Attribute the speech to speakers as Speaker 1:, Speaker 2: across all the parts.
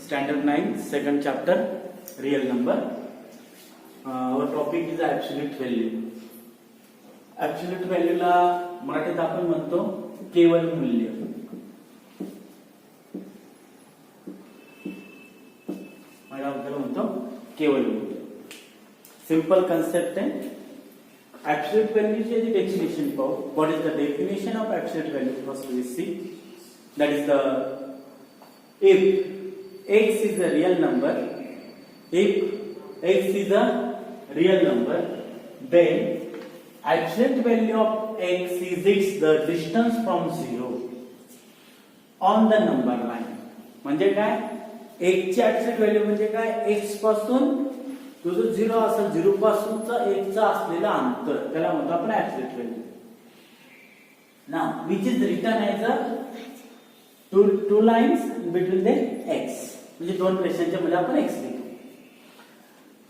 Speaker 1: Standard 9, second chapter, real number. Our topic is absolute value. Absolute value ला मराठीत आपण म्हणतो केवल मूल्य. त्याला म्हणतो केवल मूल्य. सिंपल कन्सेप्ट आहे. Absolute value ची जी definition पाहू. What is the definition of absolute value? First we see. That is the if x is a real number, if x is a real number, then absolute value of x is its the distance from 0 on the number line. म्हणजे काय? x ची absolute value म्हणजे काय? x पासून तो जो 0 असेल 0 पासूनचा x चा असलेला अंतर त्याला म्हणतो आपण absolute value. Now which is written as a two lines between the x. म्हणजे दोन रेषांच्या मध्ये आपण x लिहितो.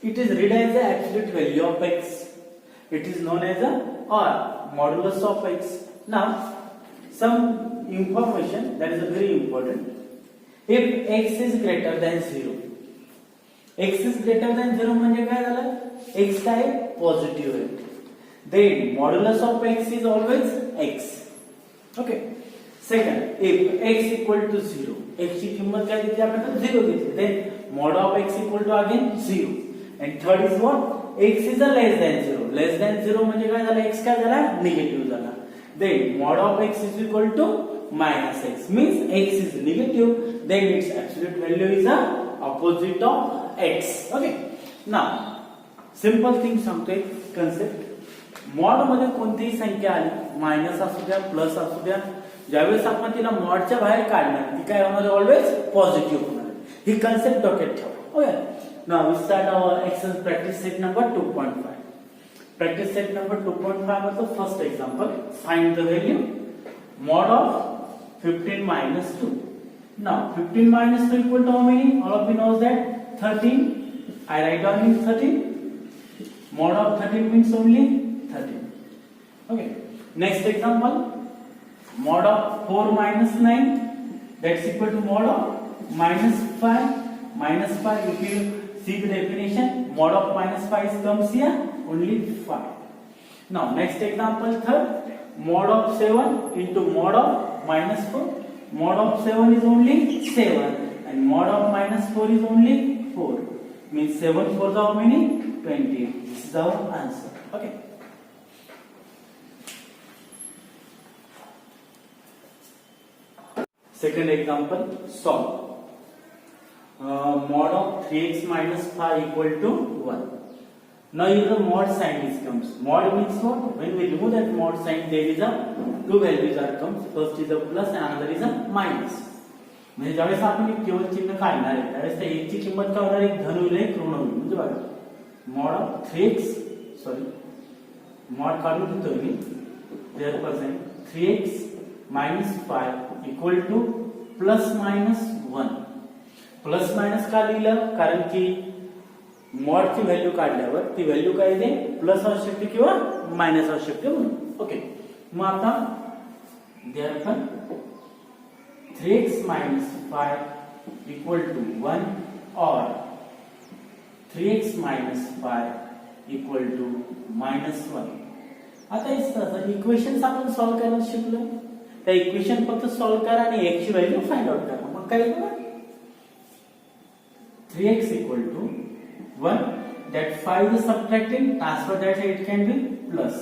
Speaker 1: It is read as the absolute value of x. It is known as a or modulus of x. Now some information that is very important. If x is greater than 0, x is greater than 0 म्हणजे काय झालं? x काय positive आहे. Then modulus of x is always x. Okay. Second, if x equal to 0, x ची किंमत काय दिली आपण? 0 घेतली. Then mod of x equal to again 0. And third is what? x is a less than 0. Less than 0 म्हणजे काय झालं? x काय झाला? निगेटिव्ह झाला. Then mod of x is equal to minus x. Means x is negative. Then its absolute value is a opposite of x. Okay. Now, simple thing सांगतोय concept. Mod मध्ये कोणतीही संख्या आली, मायनस असू द्या, प्लस असू द्या, ज्यावेळेस आपण तिला मॉडच्या बाहेर काढणार ती काय होणार? ऑलवेज पॉझिटिव्ह होणार. ही कन्सेप्ट डोक्यात ठेवा. Okay. Now we start our exercise practice set number 2.5. Practice set number 2.5 मध्ये first example, find the value mod of 15 minus 2. Now 15 minus 2 equal to how many? All of you knows that 13. I write down in 13. Mod of 13 means only 13. Okay. Next example, mod of 4 minus 9, that's equal to mod of minus 5. Minus 5, if you see the definition, mod of minus 5 comes here only 5. Now next example, third, mod of 7 into mod of minus 4. Mod of 7 is only 7 and mod of minus 4 is only 4. Means 7 4s how many? 20. This is our answer. Okay. Second example, solve. Mod of 3x minus 5 equal to 1. Now here the mod sign is comes. Mod means what? When we remove that mod sign, there is a two values are comes. First is a plus and another is a minus. म्हणजे ज्यावेळेस आपण एक केवळ चिन्ह काढणार आहे त्यावेळेस त्या एक ची किंमत काय होणार? एक धन होईल एक ऋण होईल. म्हणजे बघा mod of 3x mod काढून घेतो मी. therefore 3x minus 5 equal to plus minus 1. Plus minus का लिहिलं? कारण की मॉड ची व्हॅल्यू काढल्यावर ती व्हॅल्यू काय येते? प्लस असू शकते किंवा मायनस असू शकते म्हणून. ओके. मग आता therefore 3x minus 5 equal to 1 or 3x minus 5 equal to minus 1. आता इक्वेशन्स आपण सॉल्व्ह करायला शिकलो. त्या इक्वेशन फक्त सॉल्व्ह करा आणि x ची व्हॅल्यू फाइंड आउट करा. मग काय करू? 3x equal to 1, that 5 is subtracting, transfer that side, it can be plus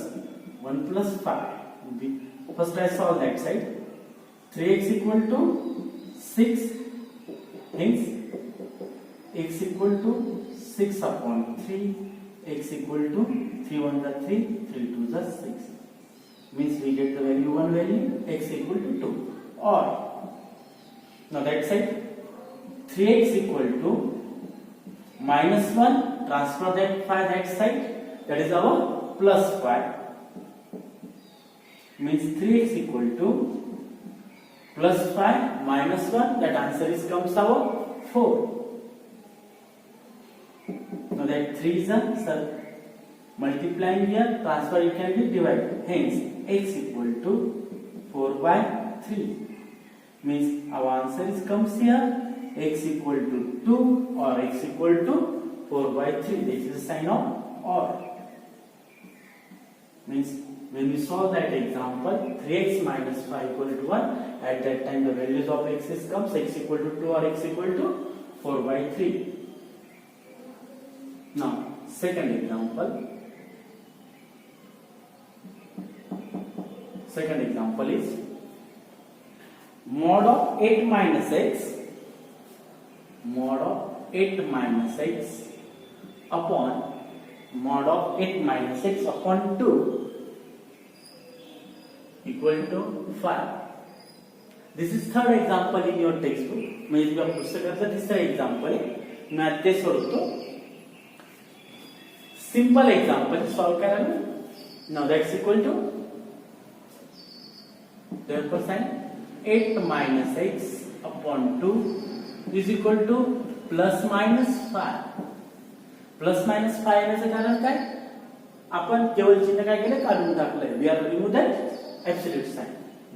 Speaker 1: 1 plus 5. First I solve that side. 3x equal to 6, hence x equal to 6 upon 3, x equal to 3 1 the 3, 3 2 the 6. Means we get the value, one value, x equal to 2. Or now that side 3x equal to minus 1, transfer that 5 that side, that is our plus 5. Means 3x equal to plus 5 minus 1, that answer is comes our 4. Now that 3 is a multiplying here, transfer it can be divided. Hence x equal to 4 by 3. Means our answer is comes here x equal to 2 or x equal to 4 by 3. This is the sign of OR. Means when we solve that example, 3x minus 5 equal to 1, at that time the values of x comes x equal to 2 or x equal to 4 by 3. Now, second example. Second example is mod of 8 minus x upon mod of 8 minus x upon 2 equal to 5. This is third example in your textbook. म्हणजे तुझ्या पुस्तकाचं तिसरं example आहे. मी आता ते सोडतो. Simple example solve करायला. Now that's equal to therefore sign 8 minus x upon 2 is equal to plus minus 5. Plus minus 5 येण्याचं कारण काय? आपण केवळ चिन्ह काय केलं काढून टाकलंय. We are remove that absolute sign.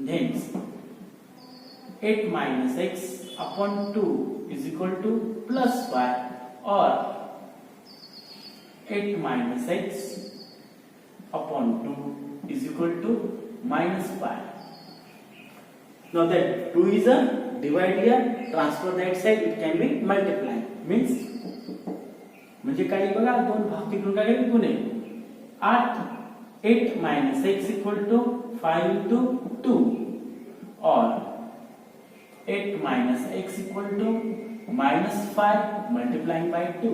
Speaker 1: Hence 8 minus x upon 2 is equal to plus 5 or 8 minus x upon 2 is equal to minus 5. Now that 2 is a divide here, transfer that side, it can be multiply. Means म्हणजे काय बघा दोन भाग तिकडून काय गुणे 8 minus x equal to 5 into 2 or 8 minus x equal to minus 5 multiplying by 2.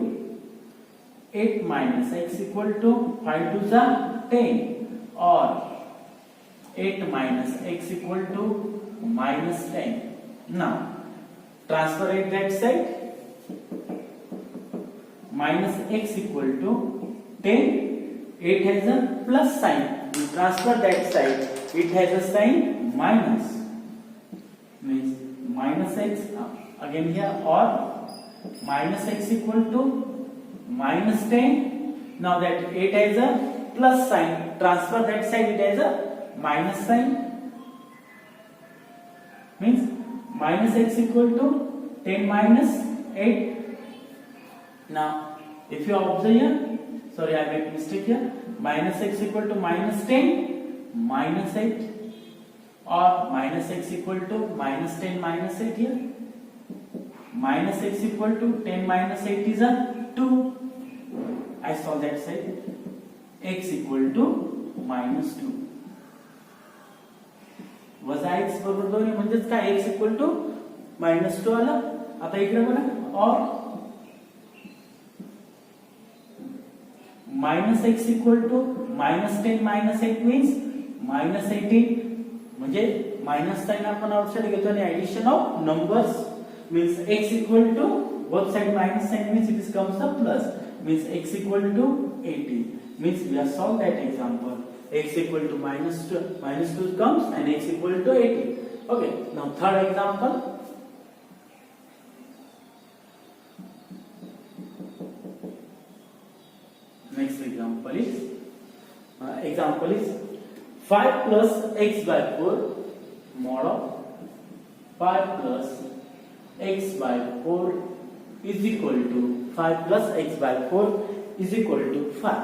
Speaker 1: 8 minus x equal to 5 to the 10 or 8 minus x equal to minus 10. Now transfer it that side. Minus x equal to 10. It has a plus sign. You transfer that side. It has a sign minus. Means minus x again here or minus x equal to minus 10. Now that 8 has a plus sign. Transfer that side. It has a minus sign. Means minus x equal to 10 minus 8. Now if you observe here, sorry I made mistake here, minus x equal to minus 10 minus 8 or minus x equal to minus 10 minus 8 here. Minus x equal to 10 minus 8 is a 2. I saw that side. X equal to minus 2. वजा x बरोबर 2 म्हणजेच काय x equal to -2 आला. आता इकडे बघा और minus x equal to minus 10 minus 8 means minus 18. म्हणजे मायनस साइन आपण आउटसाइड घेतो आणि addition of numbers means x equal to both side minus sign means it becomes the plus means x equal to 18 means we have solved that example. X equal to minus 2 comes and x equal to 18. Okay, now third example. Next example is 5 plus x by 4 mod of 5 plus x by 4 is equal to 5 plus x by 4 is equal to 5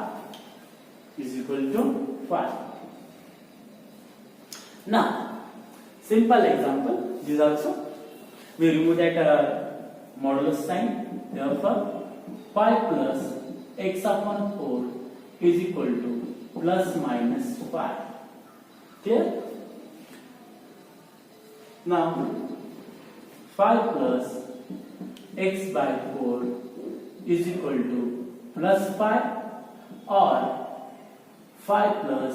Speaker 1: is equal to 5. Now simple example this also we remove that modulus sign. Therefore 5 plus x upon 4 is equal to plus minus 5. Clear? Now 5 plus x by 4 is equal to plus 5 or 5 plus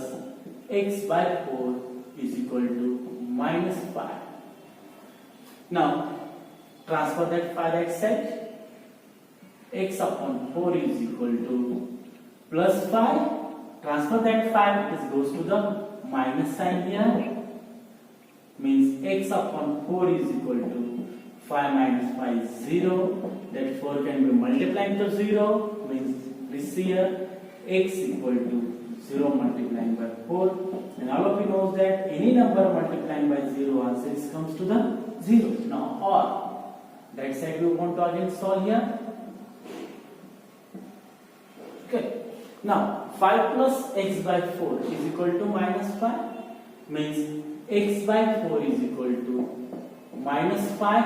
Speaker 1: x by 4 is equal to minus 5. Now transfer that 5 that side. X upon 4 is equal to plus 5. Transfer that 5, this goes to the minus sign here. Means x upon 4 is equal to 5 minus 5 is 0. That 4 can be multiplied to 0. Means this here x equal to 0 multiplying by 4. And all of you knows that any number multiplying by 0 answer comes to the 0. Now or That side we want to again solve here. Okay. Now 5 plus x by 4 is equal to minus 5, means x by 4 is equal to minus 5.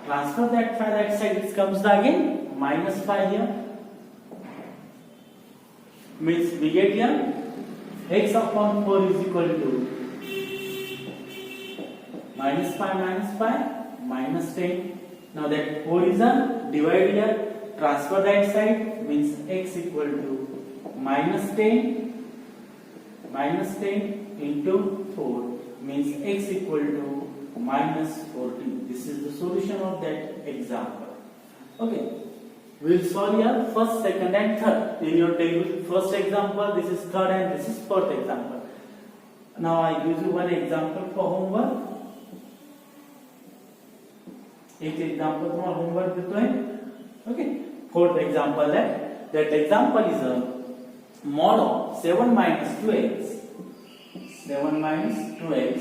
Speaker 1: Transfer that 5 that side, it comes again minus 5 here. Means we get here x upon 4 is equal to minus 5 minus 10. Now that 4 is a divide here. Transfer that side, means x equal to minus 10 into 4, means x equal to minus 14. This is the solution of that example. Okay, we will solve here first, second and third. In your table, first example, this is third and this is fourth example. Now I give you one example for homework. एक example तुम्हारा homework देते हैं. Okay, fourth example है. That example is a mod of 7 minus 2x. 7 minus 2x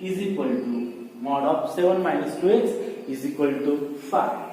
Speaker 1: is equal to mod of 7 minus 2x is equal to 5.